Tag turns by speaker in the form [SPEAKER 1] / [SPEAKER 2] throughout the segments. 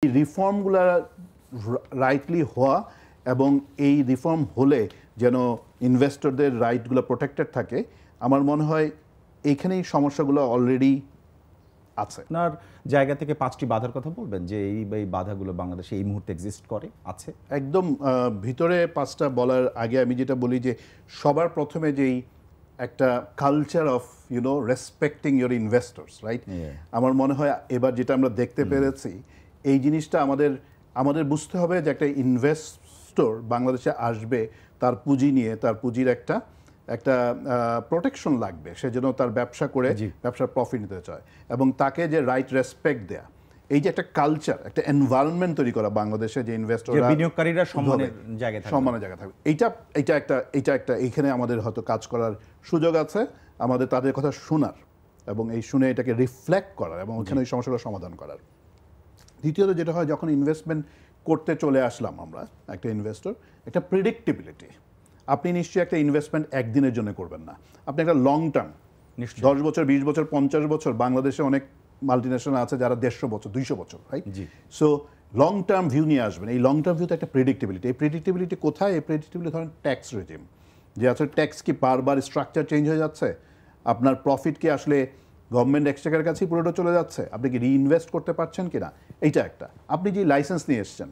[SPEAKER 1] এই রিফর্মগুলো রাইটলি হওয়া এবং এই রিফর্ম হলে যেন ইনভেস্টরদের রাইটগুলো প্রোটেক্টেড থাকে, আমার মনে হয় এইখানেই সমস্যাগুলো অলরেডি আছে।
[SPEAKER 2] আপনার জায়গা থেকে 5টি বাধার কথা বলবেন যে এই বাধাগুলো বাংলাদেশে এই মুহূর্তে এক্সিস্ট করে আছে।
[SPEAKER 1] একদম ভিতরে 5টা বলার আগে আমি যেটা বলি যে সবার প্রথমে যেই একটা culture of respecting your investors, right? আমার মনে হয় এবার যেটা আমরা দেখতে পেরেছি, এই জিনিসটা আমাদের বুঝতে হবে যে একটা ইনভেস্টর বাংলাদেশে আসবে তার পুঁজি নিয়ে, তার পুঁজির একটা প্রোটেকশন লাগবে, সে যেন তার ব্যবসা করে ব্যবসার প্রফিট নিতে চায় এবং তাকে যে রাইট রেসপেক্ট দেয়া, এই যে একটা কালচার, একটা এনভায়রনমেন্ট তৈরি করা বাংলাদেশে যে ইনভেস্টররা
[SPEAKER 2] বিনিয়োগকারীরা সম্মানের জায়গা থাকবে,
[SPEAKER 1] এইটা একটা এইখানে আমাদের হয়তো কাজ করার সুযোগ আছে, আমাদের তাদের কথা শোনার এবং এই শুনে এটাকে রিফ্লেক্ট করার এবং ওখানে এই সমস্যাগুলো সমাধান করার। দ্বিতীয়ত যেটা হয়, যখন ইনভেস্টমেন্ট করতে চলে আসলাম আমরা একটা ইনভেস্টর, একটা প্রেডিক্টেবিলিটি। আপনি নিশ্চয়ই একটা ইনভেস্টমেন্ট একদিনের জন্য করবেন না, আপনি একটা লং টার্ম, 10 বছর 20 বছর 50 বছর, বাংলাদেশে অনেক মাল্টিনেশনাল আছে যারা 150 বছর 200 বছর, right? So long term view নিয়ে আসবেন। এই লং টার্ম ভিউতে একটা প্রেডিক্টেবিলিটি। এই প্রেডিক্টেবিলিটি কোথায়? এই প্রেডিক্টেবিলিটি ধরেন ট্যাক্স রেজিম, যে আসলে ট্যাক্স কি বারবার স্ট্রাকচার চেঞ্জ হয়ে যাচ্ছে, আপনার প্রফিট কি আসলে গভর্নমেন্ট এক্সচেকারের কাছেই পুরোটা চলে যাচ্ছে, আপনি কি রিইনভেস্ট করতে পারছেন কিনা, এইটা একটা। আপনি যে লাইসেন্স নিয়ে এসছেন,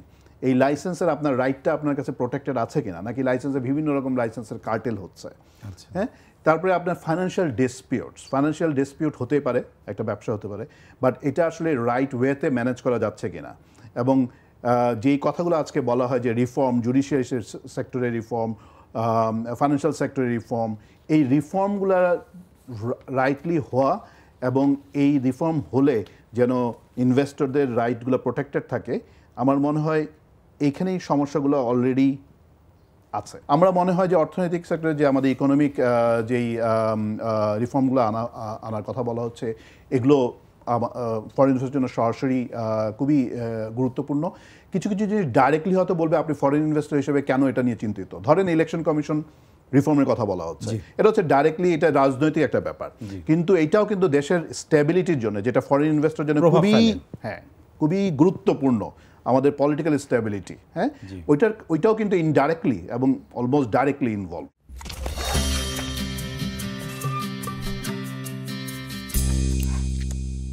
[SPEAKER 1] এই লাইসেন্সের আপনার রাইটটা আপনার কাছে প্রোটেক্টেড আছে কিনা, নাকি লাইসেন্সে বিভিন্ন রকম লাইসেন্সের কার্টেল হচ্ছে, হ্যাঁ? তারপরে আপনার ফাইন্যান্সিয়াল ডিসপিউট হতে পারে, একটা ব্যবসা হতে পারে, বাট এটা আসলে রাইট ওয়েতে ম্যানেজ করা যাচ্ছে কিনা। এবং যেই কথাগুলো আজকে বলা হয় যে রিফর্ম, জুডিশিয়ারি সেক্টরের রিফর্ম, ফাইন্যান্সিয়াল সেক্টরের রিফর্ম, এই রিফর্মগুলো রাইটলি হওয়া এবং এই রিফর্ম হলে যেন ইনভেস্টরদের রাইটগুলো প্রোটেক্টেড থাকে, আমার মনে হয় এইখানেই সমস্যাগুলো অলরেডি আছে। আমরা মনে হয় যে অর্থনৈতিক সেক্টরে যে আমাদের ইকোনমিক যেই রিফর্মগুলো আনার কথা বলা হচ্ছে, এগুলো ফরেন ইনভেস্টরের জন্য সরাসরি খুবই গুরুত্বপূর্ণ। কিছু কিছু জিনিস ডাইরেক্টলি হয়তো বলবে আপনি ফরেন ইনভেস্টর হিসেবে কেন এটা নিয়ে চিন্তিত। ধরেন ইলেকশন কমিশন রিফর্মের কথা বলা হচ্ছে, এটা হচ্ছে ডাইরেক্টলি এটা রাজনৈতিক একটা ব্যাপার, কিন্তু এইটাও কিন্তু দেশের স্টেবিলিটির জন্য, যেটা ফরেন ইনভেস্টর জন্য খুবই গুরুত্বপূর্ণ, আমাদের পলিটিক্যাল স্টেবিলিটি, হ্যাঁ, ওইটাও কিন্তু ইনডাইরেক্টলি এবং অলমোস্ট ডাইরেক্টলি ইনভলভ।